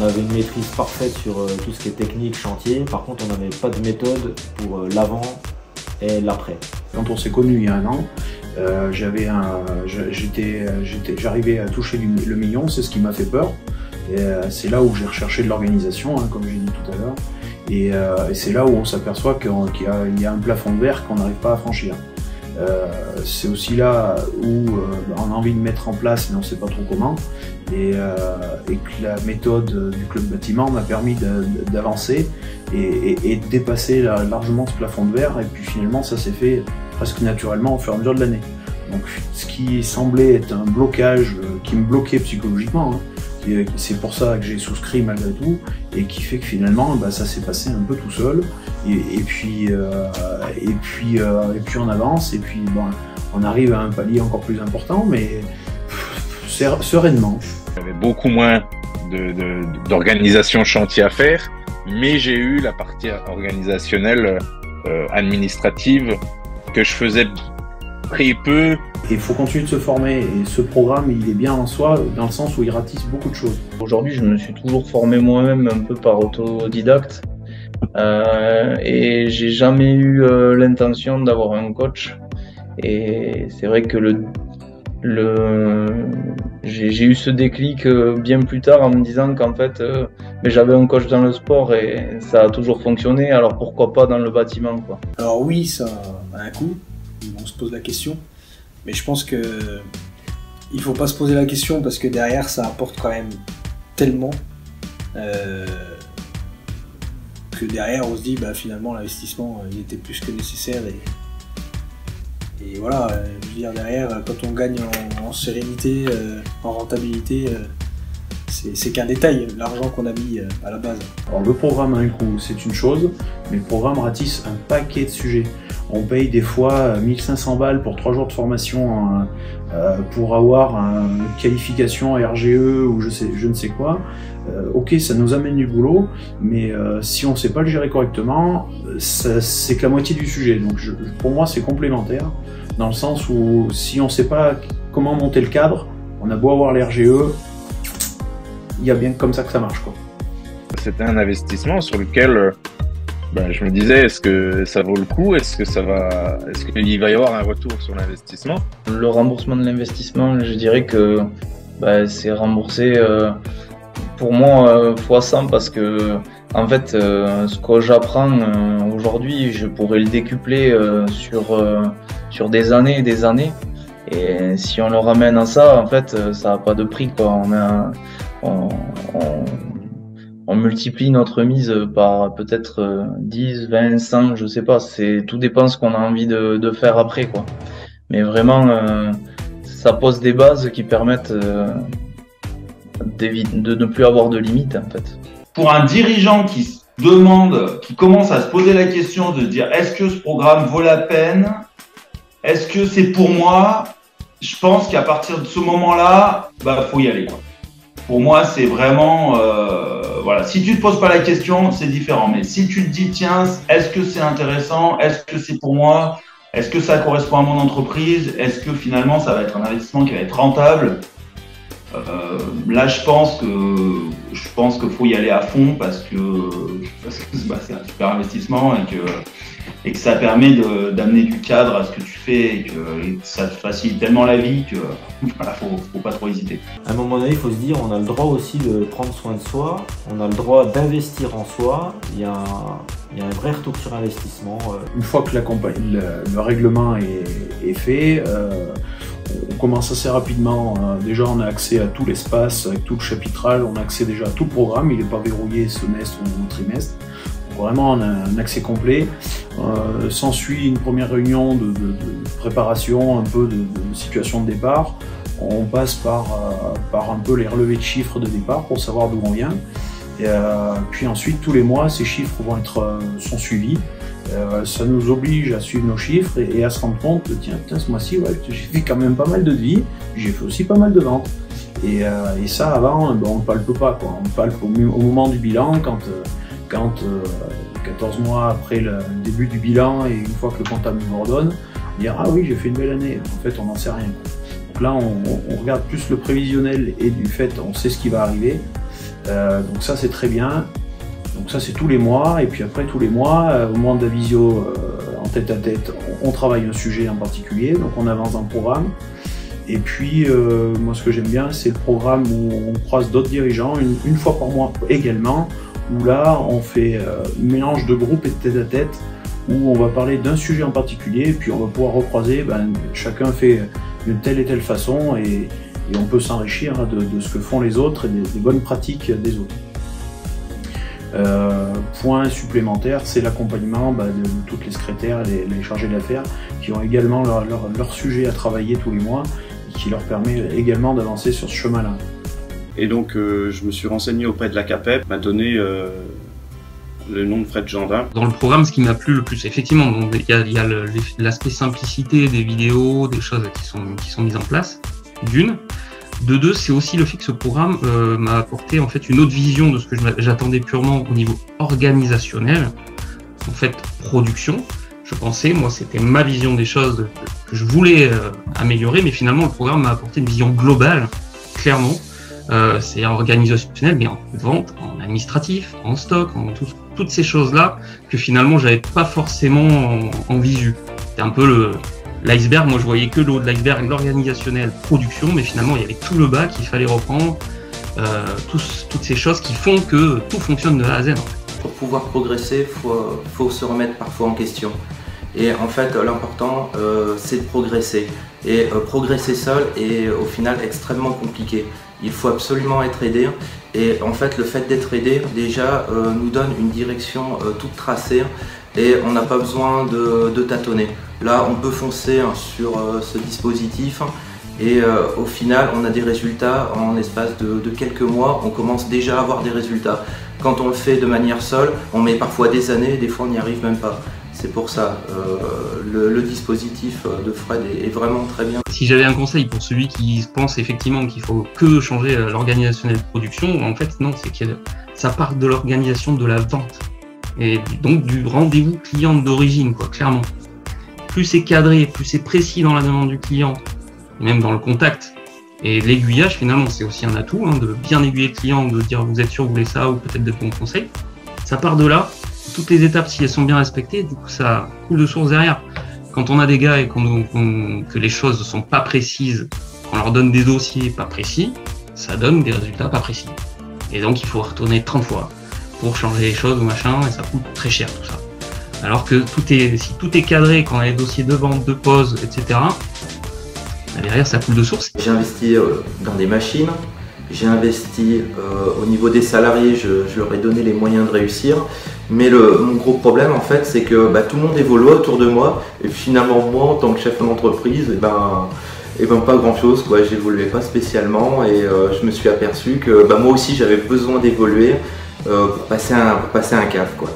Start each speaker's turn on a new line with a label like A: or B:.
A: avait une maîtrise parfaite sur tout ce qui est technique, chantier. Par contre, on n'avait pas de méthode pour l'avant et l'après.
B: Quand on s'est connus il y a un an, j'arrivais à toucher le million, c'est ce qui m'a fait peur. C'est là où j'ai recherché de l'organisation, hein, comme j'ai dit tout à l'heure. Et c'est là où on s'aperçoit qu'il y a un plafond de verre qu'on n'arrive pas à franchir. C'est aussi là où on a envie de mettre en place, mais on ne sait pas trop comment. Et que la méthode du club bâtiment m'a permis d'avancer et de dépasser largement ce plafond de verre. Et puis finalement, ça s'est fait presque naturellement au fur et à mesure de l'année. Donc ce qui semblait être un blocage qui me bloquait psychologiquement, hein, c'est pour ça que j'ai souscrit malgré tout, et qui fait que finalement ça s'est passé un peu tout seul, et puis on avance, et puis on arrive à un palier encore plus important, mais sereinement.
C: J'avais beaucoup moins d'organisation chantier à faire, mais j'ai eu la partie organisationnelle administrative que je faisais très peu.
B: Il faut continuer de se former, et ce programme il est bien en soi dans le sens où il ratisse beaucoup de choses.
D: Aujourd'hui, je me suis toujours formé moi-même un peu par autodidacte, et j'ai jamais eu l'intention d'avoir un coach. Et c'est vrai que j'ai eu ce déclic bien plus tard en me disant qu'en fait j'avais un coach dans le sport et ça a toujours fonctionné, alors pourquoi pas dans le bâtiment, quoi.
E: Alors oui, ça a un coût, on se pose la question. Mais je pense que il faut pas se poser la question parce que derrière ça apporte quand même tellement que derrière on se dit finalement l'investissement il était plus que nécessaire, et voilà, je veux dire, derrière quand on gagne en sérénité, en rentabilité, c'est qu'un détail, l'argent qu'on a mis à la base.
B: Alors le programme à un coût, c'est une chose, mais le programme ratisse un paquet de sujets. On paye des fois 1500 balles pour 3 jours de formation pour avoir une qualification RGE ou je ne sais quoi. Ok, ça nous amène du boulot, mais si on ne sait pas le gérer correctement, c'est que la moitié du sujet. Donc pour moi, c'est complémentaire, dans le sens où si on ne sait pas comment monter le cadre, on a beau avoir l'RGE, il y a bien comme ça que ça marche, quoi.
C: C'était un investissement sur lequel je me disais, est-ce que ça vaut le coup? Est-ce qu'il va y avoir un retour sur l'investissement?
D: Le remboursement de l'investissement, je dirais que c'est remboursé pour moi fois 100, parce que en fait ce que j'apprends aujourd'hui, je pourrais le décupler sur des années et des années. Et si on le ramène à ça, en fait, ça n'a pas de prix, quoi. On multiplie notre mise par peut-être 10, 20, 100, je sais pas. Tout dépend ce qu'on a envie de faire après, quoi. Mais vraiment, ça pose des bases qui permettent de ne plus avoir de limites, en fait.
F: Pour un dirigeant qui commence à se poser la question de dire est-ce que ce programme vaut la peine? Est-ce que c'est pour moi? Je pense qu'à partir de ce moment-là, faut y aller, quoi. Pour moi, c'est vraiment, voilà. Si tu te poses pas la question, c'est différent. Mais si tu te dis, tiens, est-ce que c'est intéressant? Est-ce que c'est pour moi? Est-ce que ça correspond à mon entreprise? Est-ce que finalement, ça va être un investissement qui va être rentable? Là, je pense qu'il faut y aller à fond parce que c'est un super investissement et que ça permet d'amener du cadre à ce que tu fais et que ça te facilite tellement la vie que voilà, faut pas trop hésiter.
A: À un moment donné, il faut se dire, on a le droit aussi de prendre soin de soi, on a le droit d'investir en soi, il y a un vrai retour sur investissement.
B: Une fois que le règlement est fait, on commence assez rapidement. Déjà, on a accès à tout l'espace, avec tout le chapitrage, on a accès déjà à tout le programme, il n'est pas verrouillé semestre ou trimestre. Donc, vraiment, on a un accès complet. S'ensuit une première réunion de préparation, un peu de situation de départ. On passe par un peu les relevés de chiffres de départ pour savoir d'où on vient. Puis ensuite, tous les mois, ces chiffres sont suivis. Ça nous oblige à suivre nos chiffres et à se rendre compte que tiens, ce mois-ci, ouais, j'ai fait quand même pas mal de devis, j'ai fait aussi pas mal de ventes. Et ça, avant, on ne palpe pas, quoi. On palpe au moment du bilan, quand 14 mois après le début du bilan et une fois que le comptable nous ordonne, dire ah oui, j'ai fait une belle année. En fait, on n'en sait rien. Donc là, on regarde plus le prévisionnel et du fait, on sait ce qui va arriver. Donc ça c'est très bien. Donc ça c'est tous les mois, et puis après tous les mois, au moment de la visio en tête à tête, on travaille un sujet en particulier, donc on avance dans le programme. Et puis moi ce que j'aime bien, c'est le programme où on croise d'autres dirigeants une fois par mois également, où là on fait un mélange de groupe et de tête à tête, où on va parler d'un sujet en particulier, et puis on va pouvoir recroiser, chacun fait de telle et telle façon, et on peut s'enrichir de ce que font les autres et des bonnes pratiques des autres. Point supplémentaire, c'est l'accompagnement de toutes les secrétaires, les chargés d'affaires, qui ont également leur sujet à travailler tous les mois, et qui leur permet également d'avancer sur ce chemin-là.
G: Et donc je me suis renseigné auprès de la CAPEP, m'a donné le nom de Fred Gendin.
H: Dans le programme, ce qui m'a plu le plus, effectivement, il y a l'aspect simplicité des vidéos, des choses qui sont mises en place, d'une. De deux, c'est aussi le fait que ce programme m'a apporté en fait une autre vision de ce que j'attendais purement au niveau organisationnel, en fait production. Je pensais, moi c'était ma vision des choses que je voulais améliorer, mais finalement le programme m'a apporté une vision globale, clairement. C'est organisationnel, mais en vente, en administratif, en stock, en toutes ces choses-là que finalement j'avais pas forcément en visu. C'était un peu l'iceberg. Moi je voyais que le haut de l'iceberg, l'organisationnel, production, mais finalement il y avait tout le bas qu'il fallait reprendre, toutes ces choses qui font que tout fonctionne de A à Z.
I: Pour pouvoir progresser, faut se remettre parfois en question. Et en fait, l'important, c'est de progresser. Et progresser seul est au final extrêmement compliqué. Il faut absolument être aidé. Et en fait, le fait d'être aidé, déjà, nous donne une direction toute tracée. Et on n'a pas besoin de tâtonner. Là, on peut foncer sur ce dispositif. Et au final, on a des résultats en l'espace de quelques mois. On commence déjà à avoir des résultats. Quand on le fait de manière seule, on met parfois des années, des fois on n'y arrive même pas. C'est pour ça, le dispositif de Fred est vraiment très bien.
H: Si j'avais un conseil pour celui qui pense effectivement qu'il faut que changer l'organisationnel de production, en fait non, c'est que ça part de l'organisation de la vente. Et donc du rendez-vous client d'origine, quoi, clairement. Plus c'est cadré, plus c'est précis dans la demande du client, même dans le contact. Et l'aiguillage, finalement, c'est aussi un atout, de bien aiguiller le client, de dire vous êtes sûr, vous voulez ça, ou peut-être des bons conseils. Ça part de là. Toutes les étapes, si elles sont bien respectées, du coup, ça coule de source derrière. Quand on a des gars et que les choses ne sont pas précises, qu'on leur donne des dossiers pas précis, ça donne des résultats pas précis. Et donc, il faut retourner 30 fois pour changer les choses ou machin, et ça coûte très cher tout ça. Alors que si tout est cadré, quand on a les dossiers de vente, de pause, etc., derrière, ça coule de source.
I: J'ai investi dans des machines. J'ai investi au niveau des salariés, je leur ai donné les moyens de réussir. Mais mon gros problème, en fait, c'est que tout le monde évolue autour de moi. Et finalement, moi, en tant que chef d'entreprise, pas grand-chose. J'évoluais pas spécialement. Et je me suis aperçu que moi aussi, j'avais besoin d'évoluer pour passer un cap, quoi.